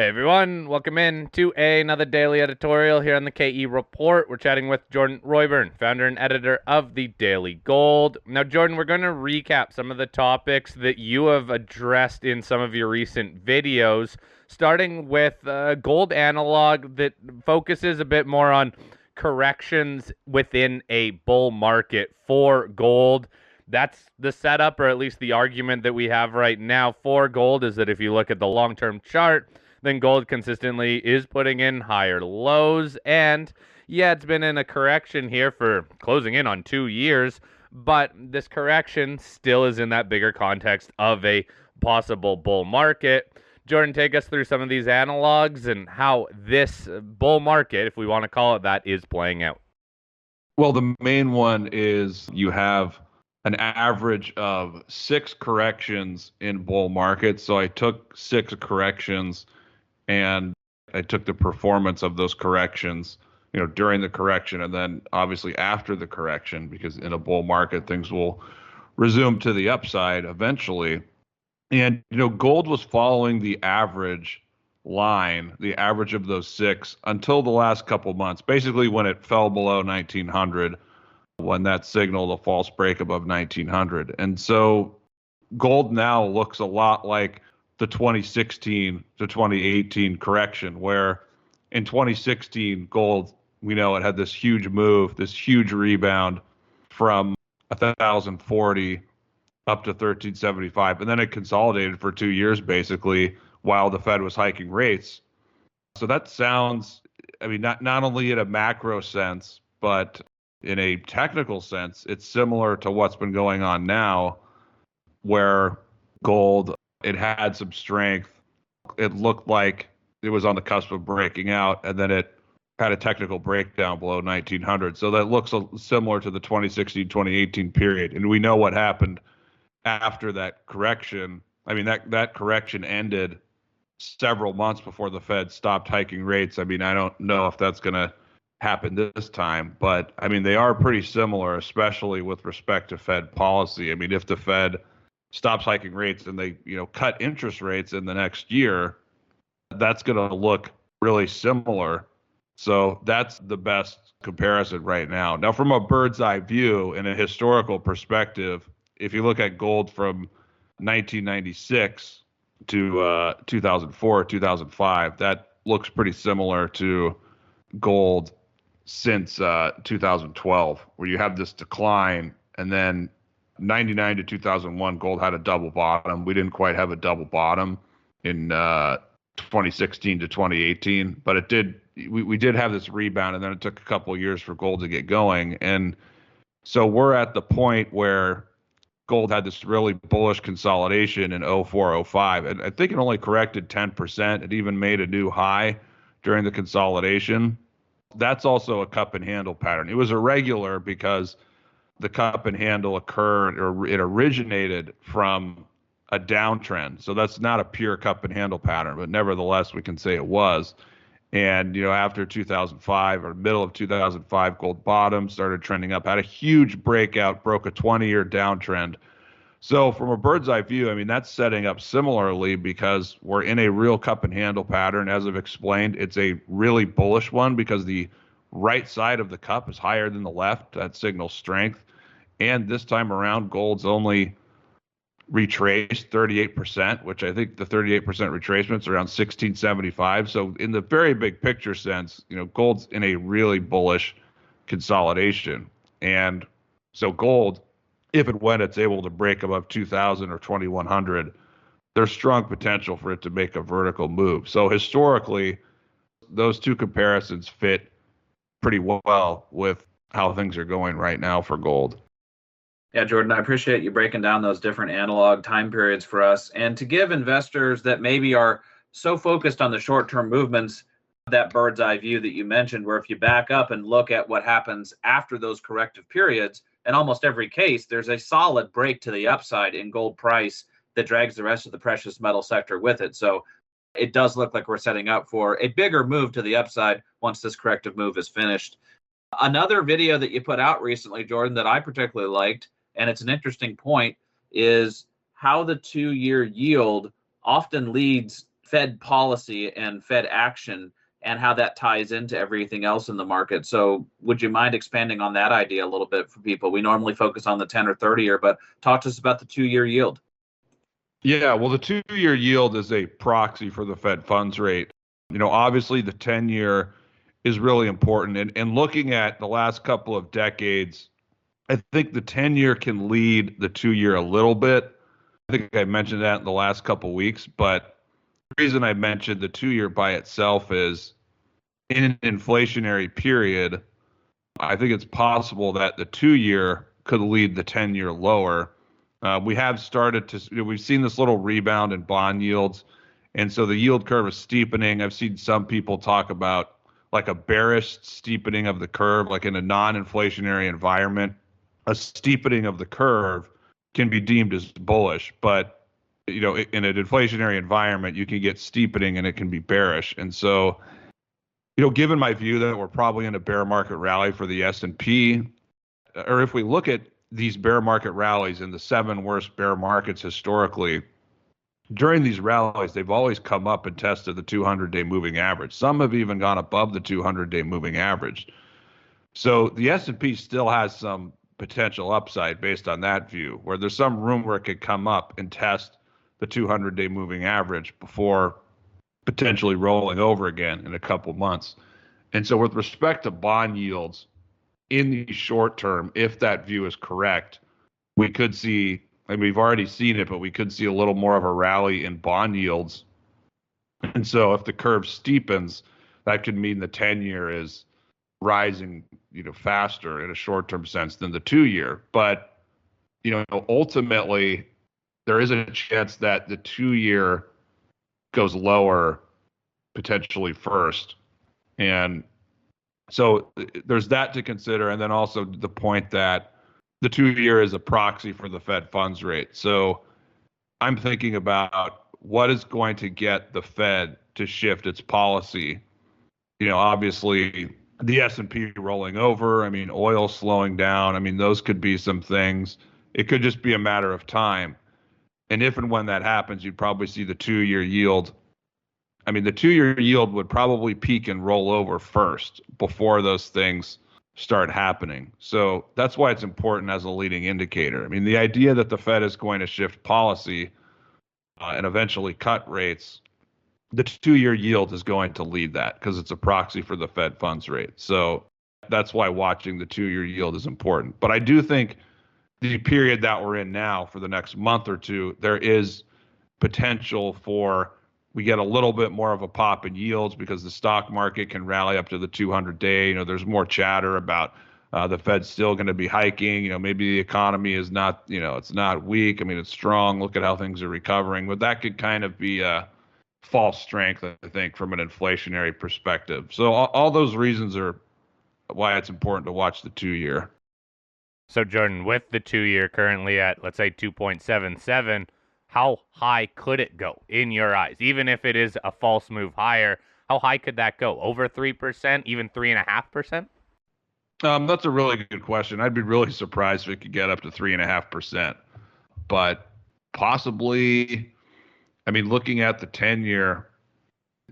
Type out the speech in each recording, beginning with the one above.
Hey everyone, welcome in to another daily editorial here on the KE Report. We're chatting with Jordan Roy-Byrne, founder and editor of The Daily Gold. Now, Jordan, we're going to recap some of the topics that you have addressed in some of your recent videos, starting with gold analog that focuses a bit more on corrections within a bull market for gold. That's the setup, or at least the argument that we have right now for gold, is that if you look at the long-term chart, then gold consistently is putting in higher lows. And yeah, it's been in a correction here for closing in on 2 years, but this correction still is in that bigger context of a possible bull market. Jordan, take us through some of these analogs and how this bull market, if we want to call it that, is playing out. Well, the main one is you have an average of 6 corrections in bull markets. So I took 6 corrections and I took the performance of those corrections, during the correction and then obviously after the correction, because in a bull market, things will resume to the upside eventually. And, gold was following the average line, the average of those 6 until the last couple months, basically when it fell below 1900, when that signaled a false break above 1900. And so gold now looks a lot like the 2016 to 2018 correction, where in 2016, gold, we know it had this huge move, this huge rebound from 1,040 up to 1375. And then it consolidated for 2 years, basically, while the Fed was hiking rates. So that sounds, not only in a macro sense, but in a technical sense, it's similar to what's been going on now, where gold, it had some strength. It looked like it was on the cusp of breaking out, and then it had a technical breakdown below 1900. So that looks similar to the 2016-2018 period. And we know what happened after that correction. That correction ended several months before the Fed stopped hiking rates. I don't know if that's going to happen this time, but they are pretty similar, especially with respect to Fed policy. If the Fed stops hiking rates and they, cut interest rates in the next year, that's going to look really similar. So that's the best comparison right now. Now, from a bird's eye view and a historical perspective, if you look at gold from 1996 to 2004, 2005, that looks pretty similar to gold since 2012, where you have this decline, and then 99 to 2001, gold had a double bottom. We didn't quite have a double bottom in 2016 to 2018, but we did have this rebound, and then it took a couple of years for gold to get going. And so we're at the point where gold had this really bullish consolidation in 04, 05, and I think it only corrected 10%. It even made a new high during the consolidation. That's also a cup and handle pattern. It was irregular because the cup and handle occurred, or it originated from a downtrend. So that's not a pure cup and handle pattern, but nevertheless, we can say it was. And, after 2005 or middle of 2005, gold bottom, started trending up, had a huge breakout, broke a 20-year downtrend. So from a bird's eye view, that's setting up similarly, because we're in a real cup and handle pattern. As I've explained, it's a really bullish one because the right side of the cup is higher than the left. That signals strength. And this time around, gold's only retraced 38%, which I think the 38% retracement is around 1675. So in the very big picture sense, gold's in a really bullish consolidation. And so gold, if and when it's able to break above 2000 or 2100, there's strong potential for it to make a vertical move. So historically, those two comparisons fit pretty well with how things are going right now for gold. Yeah, Jordan, I appreciate you breaking down those different analog time periods for us. And to give investors that maybe are so focused on the short-term movements, that bird's eye view that you mentioned, where if you back up and look at what happens after those corrective periods, in almost every case, there's a solid break to the upside in gold price that drags the rest of the precious metal sector with it. So it does look like we're setting up for a bigger move to the upside once this corrective move is finished. Another video that you put out recently, Jordan, that I particularly liked, and it's an interesting point, is how the 2-year yield often leads Fed policy and Fed action and how that ties into everything else in the market. So would you mind expanding on that idea a little bit for people? We normally focus on the 10 or 30 year, but talk to us about the 2-year yield. Yeah, well, the 2-year yield is a proxy for the Fed funds rate. Obviously the 10-year is really important. And looking at the last couple of decades, I think the 10-year can lead the 2-year a little bit. I think I mentioned that in the last couple of weeks, but the reason I mentioned the 2-year by itself is in an inflationary period, I think it's possible that the 2-year could lead the 10-year lower. We have started to, we've seen this little rebound in bond yields. And so the yield curve is steepening. I've seen some people talk about like a bearish steepening of the curve, like in a non-inflationary environment. A steepening of the curve can be deemed as bullish, but in an inflationary environment, you can get steepening and it can be bearish. And so, given my view that we're probably in a bear market rally for the S&P, or if we look at these bear market rallies in the 7 worst bear markets historically, during these rallies, they've always come up and tested the 200-day moving average. Some have even gone above the 200-day moving average. So the S&P still has some potential upside based on that view, where there's some room where it could come up and test the 200-day moving average before potentially rolling over again in a couple months. And so with respect to bond yields in the short term, if that view is correct, we could see, and we've already seen it, but we could see a little more of a rally in bond yields. And so if the curve steepens, that could mean the 10-year is rising, faster in a short-term sense than the 2-year. But, ultimately, there is a chance that the 2-year goes lower potentially first. And so there's that to consider. And then also the point that the 2-year is a proxy for the Fed funds rate. So I'm thinking about what is going to get the Fed to shift its policy. Obviously the S&P rolling over, oil slowing down. Those could be some things. It could just be a matter of time. And if and when that happens, you'd probably see the 2-year yield. The 2-year yield would probably peak and roll over first before those things start happening. So that's why it's important as a leading indicator. The idea that the Fed is going to shift policy and eventually cut rates, the 2-year yield is going to lead that because it's a proxy for the Fed funds rate. So that's why watching the 2-year yield is important. But I do think the period that we're in now for the next month or two, there is potential for we get a little bit more of a pop in yields because the stock market can rally up to the 200-day. There's more chatter about the Fed's still going to be hiking. Maybe the economy is not, it's not weak. It's strong. Look at how things are recovering. But that could kind of be a false strength, I think, from an inflationary perspective. So all those reasons are why it's important to watch the 2-year. So Jordan, with the 2-year currently at, let's say, 2.77, how high could it go in your eyes? Even if it is a false move higher, how high could that go? Over 3%, even 3.5%? That's a really good question. I'd be really surprised if it could get up to 3.5%, but possibly. Looking at the 10-year,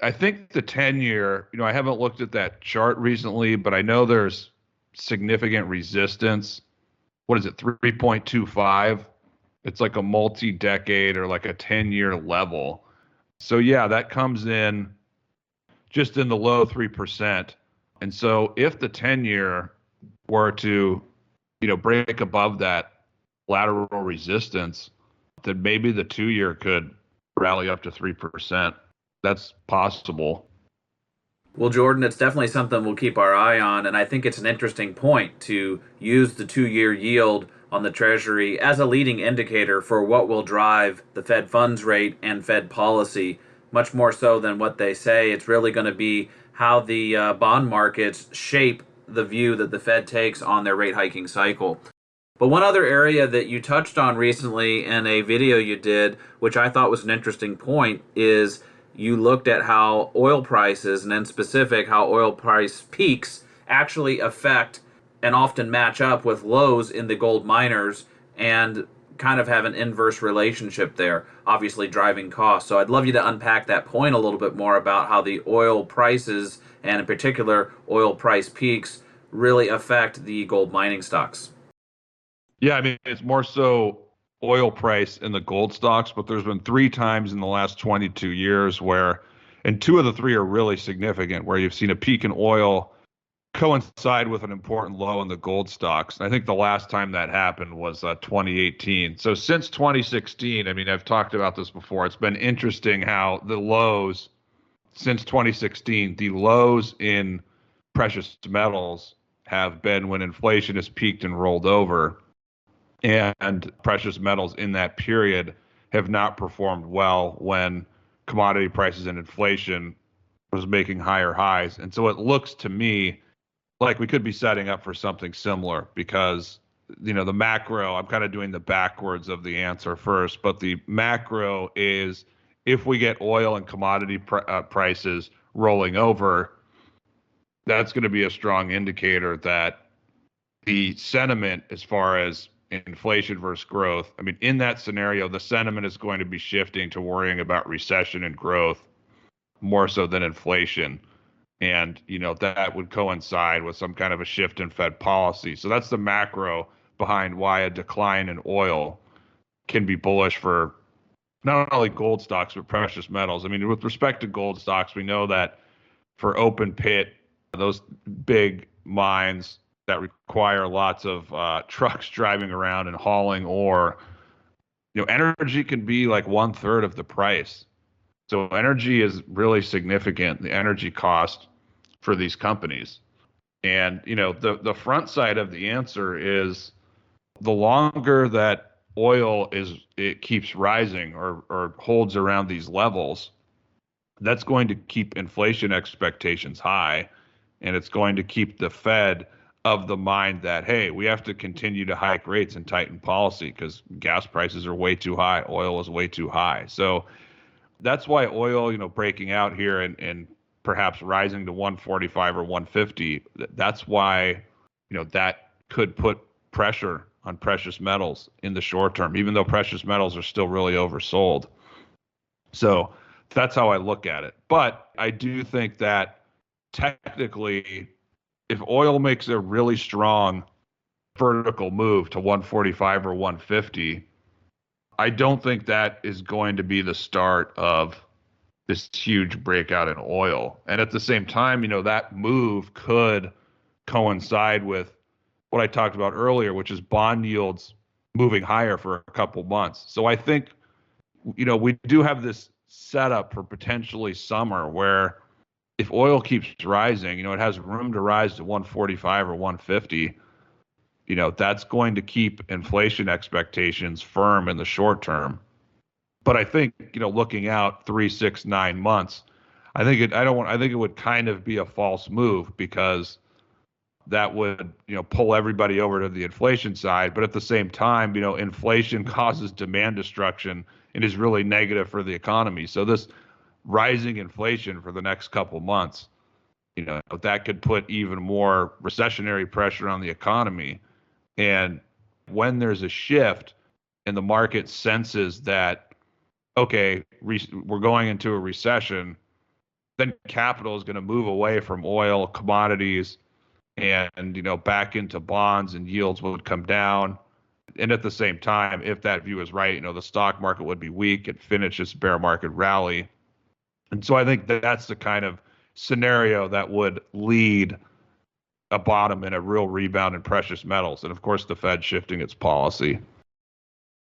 I think the 10-year, I haven't looked at that chart recently, but I know there's significant resistance. What is it? 3.25. It's like a multi-decade or like a 10-year level. So yeah, that comes in just in the low 3%. And so if the 10-year were to, break above that lateral resistance, then maybe the 2-year could rally up to 3%. That's possible. Well, Jordan, it's definitely something we'll keep our eye on. And I think it's an interesting point to use the 2-year yield on the Treasury as a leading indicator for what will drive the Fed funds rate and Fed policy, much more so than what they say. It's really going to be how the bond markets shape the view that the Fed takes on their rate hiking cycle. But one other area that you touched on recently in a video you did, which I thought was an interesting point, is you looked at how oil prices, and in specific how oil price peaks, actually affect and often match up with lows in the gold miners and kind of have an inverse relationship there, obviously driving costs. So I'd love you to unpack that point a little bit more about how the oil prices, and in particular oil price peaks, really affect the gold mining stocks. Yeah, I mean, it's more so oil price in the gold stocks, but there's been three times in the last 22 years where, and two of the three are really significant, where you've seen a peak in oil coincide with an important low in the gold stocks. And I think the last time that happened was 2018. So since 2016, I mean, I've talked about this before. It's been interesting how the lows since 2016, the lows in precious metals have been when inflation has peaked and rolled over. And precious metals in that period have not performed well when commodity prices and inflation was making higher highs. And so it looks to me like we could be setting up for something similar because, the macro, I'm kind of doing the backwards of the answer first, but the macro is if we get oil and commodity prices rolling over, that's going to be a strong indicator that the sentiment as far as inflation versus growth, I mean, in that scenario, the sentiment is going to be shifting to worrying about recession and growth more so than inflation. And, that would coincide with some kind of a shift in Fed policy. So that's the macro behind why a decline in oil can be bullish for not only gold stocks, but precious metals. I mean, with respect to gold stocks, we know that for open pit, those big mines that require lots of trucks driving around and hauling ore, energy can be like 1/3 of the price. So energy is really significant, the energy cost for these companies. And, the front side of the answer is the longer that it keeps rising or holds around these levels, that's going to keep inflation expectations high. And it's going to keep the Fed of the mind that, hey, we have to continue to hike rates and tighten policy because gas prices are way too high. Oil is way too high. So that's why oil, breaking out here and perhaps rising to 145 or 150, that's why, that could put pressure on precious metals in the short term, even though precious metals are still really oversold. So that's how I look at it. But I do think that technically, if oil makes a really strong vertical move to 145 or 150, I don't think that is going to be the start of this huge breakout in oil. And at the same time, that move could coincide with what I talked about earlier, which is bond yields moving higher for a couple months. So I think, we do have this setup for potentially summer where if oil keeps rising, it has room to rise to 145 or 150. That's going to keep inflation expectations firm in the short term. But I think, looking out 3, 6, 9 months, I think it would kind of be a false move because that would, pull everybody over to the inflation side. But at the same time, inflation causes demand destruction and is really negative for the economy. So this rising inflation for the next couple months, that could put even more recessionary pressure on the economy. And when there's a shift and the market senses that, okay, we're going into a recession, then capital is going to move away from oil, commodities, and back into bonds, and yields would come down. And at the same time, if that view is right, the stock market would be weak and finish its bear market rally. And so I think that's the kind of scenario that would lead a bottom and a real rebound in precious metals. And of course, the Fed shifting its policy.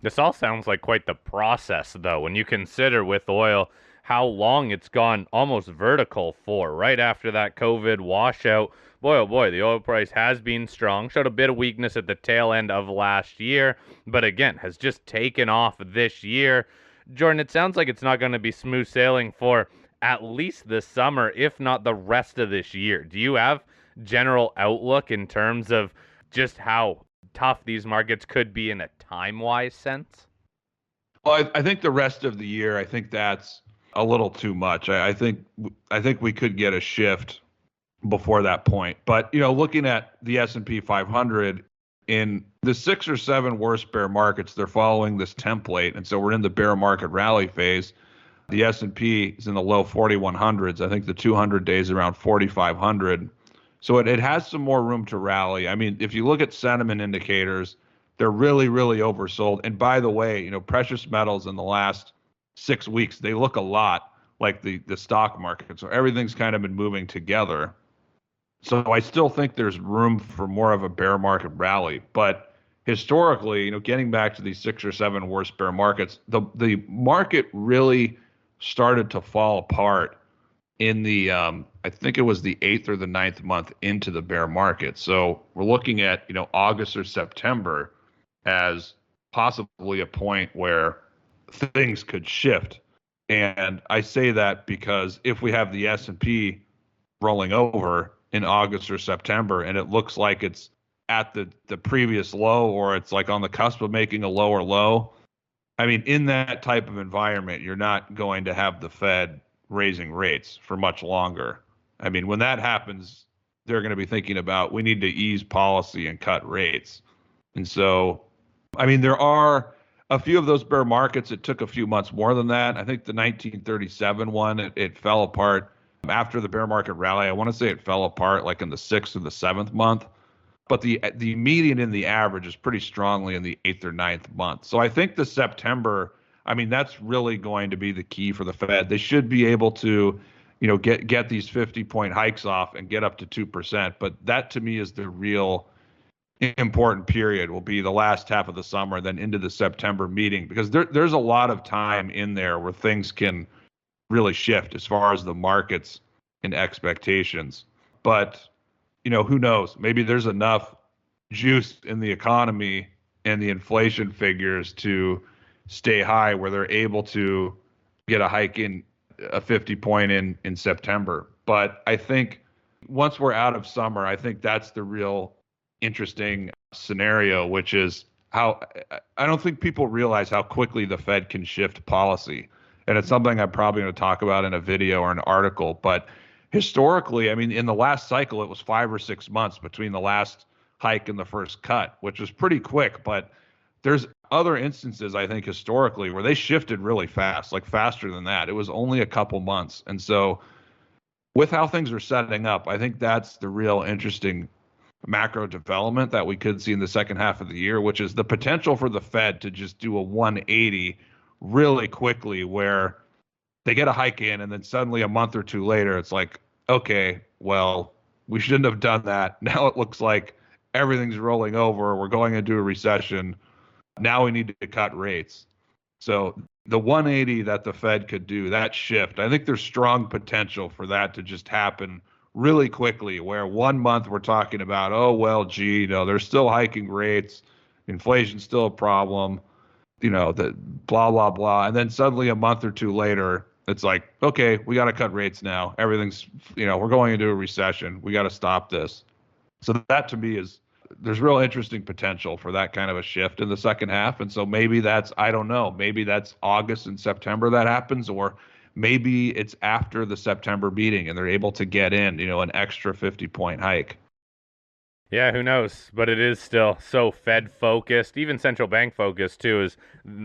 This all sounds like quite the process, though, when you consider with oil how long it's gone almost vertical for. Right after that COVID washout, boy, oh boy, the oil price has been strong, showed a bit of weakness at the tail end of last year, but again, has just taken off this year. Jordan, it sounds like it's not going to be smooth sailing for at least this summer, if not the rest of this year. Do you have general outlook in terms of just how tough these markets could be in a time-wise sense? Well, I think the rest of the year, I think that's a little too much. I think we could get a shift before that point. But looking at the S&P 500 in the 6 or 7 worst bear markets, they're following this template. And so we're in the bear market rally phase. The S&P is in the low 4100s. I think the 200 days around 4500. So it has some more room to rally. I mean, if you look at sentiment indicators, they're really, really oversold. And by the way, precious metals in the last 6 weeks, they look a lot like the stock market. So everything's kind of been moving together. So I still think there's room for more of a bear market rally. But historically, getting back to these 6 or 7 worst bear markets, the market really started to fall apart in the I think it was the 8th or the 9th month into the bear market. So we're looking at August or September as possibly a point where things could shift. And I say that because if we have the S&P rolling over in August or September and it looks like it's at the previous low, or it's like on the cusp of making a lower low, I mean, in that type of environment, you're not going to have the Fed raising rates for much longer. I mean, when that happens, they're going to be thinking about, we need to ease policy and cut rates. And so, I mean, there are a few of those bear markets. It took a few months more than that. I think the 1937 one, it fell apart after the bear market rally. I want to say it fell apart like in the 6th or the 7th month. But the median in the average is pretty strongly in the 8th or 9th month. So I think the September, I mean, that's really going to be the key for the Fed. They should be able to, get these 50-point hikes off and get up to 2%. But that to me is the real important period, will be the last half of the summer, then into the September meeting, because there's a lot of time in there where things can really shift as far as the markets and expectations. But who knows? Maybe there's enough juice in the economy and the inflation figures to stay high where they're able to get a hike in a 50 point in September. But I think once we're out of summer, I think that's the real interesting scenario, which is how I don't think people realize how quickly the Fed can shift policy. And it's something I'm probably going to talk about in a video or an article. But historically, I mean, in the last cycle, it was 5 or 6 months between the last hike and the first cut, which was pretty quick. But there's other instances, I think, historically, where they shifted really fast, like faster than that. It was only a couple months. And so with how things are setting up, I think that's the real interesting macro development that we could see in the second half of the year, which is the potential for the Fed to just do a 180 really quickly, where they get a hike in and then suddenly a month or two later, it's like, okay, well, we shouldn't have done that. Now it looks like everything's rolling over. We're going into a recession. Now we need to cut rates. So the 180 that the Fed could do, that shift, I think there's strong potential for that to just happen really quickly, where 1 month we're talking about, oh, well, gee, they're still hiking rates. Inflation's still a problem, the blah, blah, blah. And then suddenly a month or two later, it's like, okay, we got to cut rates now. Everything's, we're going into a recession. We got to stop this. So that to me there's real interesting potential for that kind of a shift in the second half. And so maybe I don't know, maybe that's August and September that happens, or maybe it's after the September meeting and they're able to get in, an extra 50-point hike. Yeah, who knows? But it is still so Fed focused, even central bank focused too, as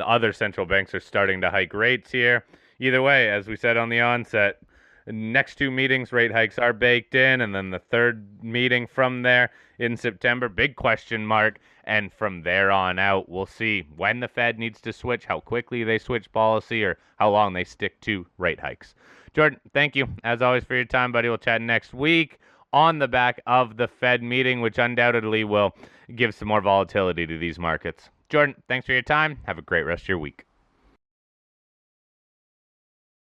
other central banks are starting to hike rates here. Either way, as we said on the onset, next 2 meetings, rate hikes are baked in, and then the third meeting from there in September, big question mark. And from there on out, we'll see when the Fed needs to switch, how quickly they switch policy, or how long they stick to rate hikes. Jordan, thank you, as always, for your time, buddy. We'll chat next week on the back of the Fed meeting, which undoubtedly will give some more volatility to these markets. Jordan, thanks for your time. Have a great rest of your week.